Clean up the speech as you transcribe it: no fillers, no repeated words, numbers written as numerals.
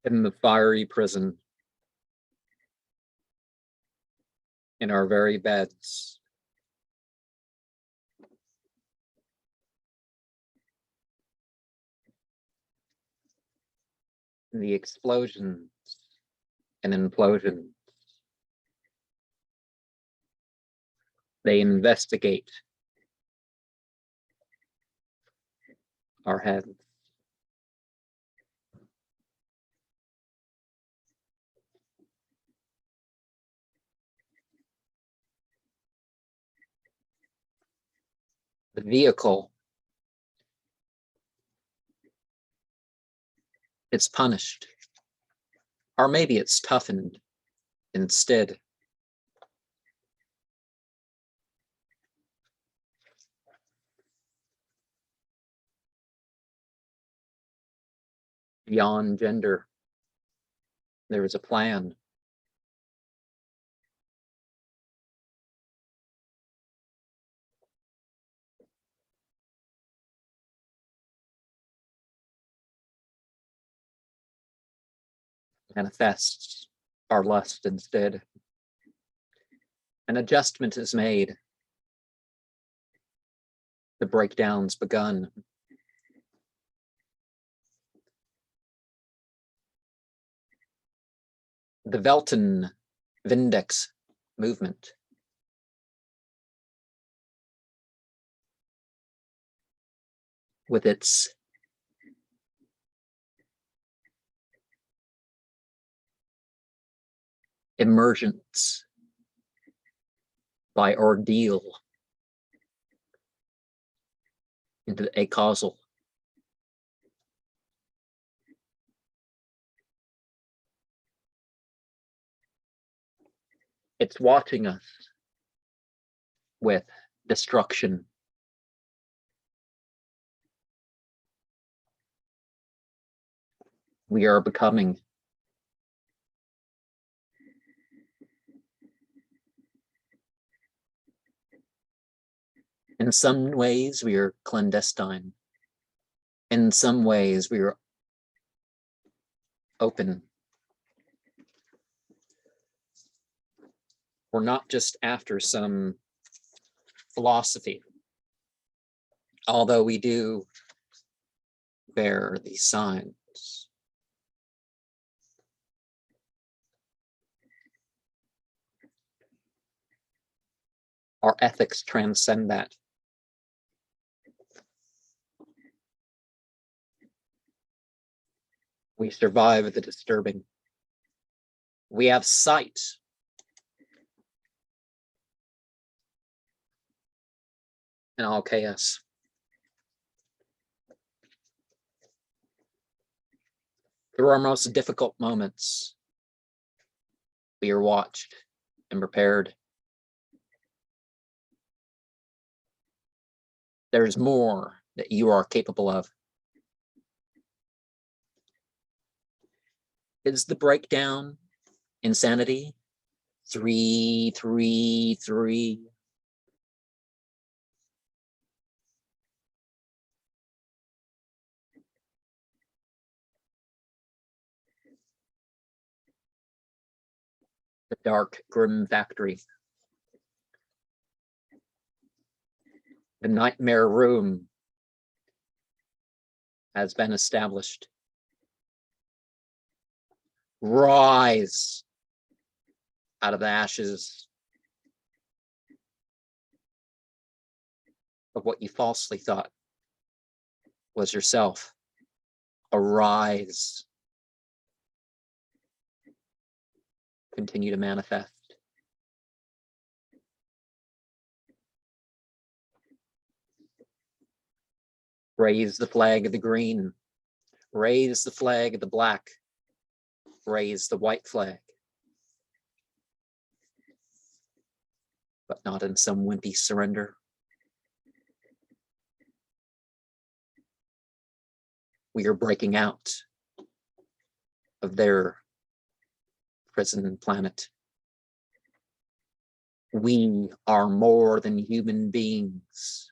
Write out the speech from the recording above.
in the fiery prison, in our very beds. The explosions and implosions. They investigate our heads. The vehicle, it's punished, or maybe it's toughened instead. Beyond gender, there is a plan. Manifests our lust instead. An adjustment is made. The breakdown's begun. The Velton Vindex movement. With its emergence by ordeal into a causal. It's watching us with destruction. We are becoming. In some ways, we are clandestine. In some ways, we are open. We're not just after some philosophy, although we do bear these signs. Our ethics transcend that. We survive the disturbing. We have sight. In all chaos. Through our most difficult moments, we are watched and prepared. There's more that you are capable of. Is the breakdown insanity? 3, 3, 3. The dark, grim factory. The nightmare room has been established. Rise out of the ashes of what you falsely thought was yourself. Arise. Continue to manifest. Raise the flag of the green. Raise the flag of the black. Raise the white flag. But not in some wimpy surrender. We are breaking out of their prison planet. We are more than human beings.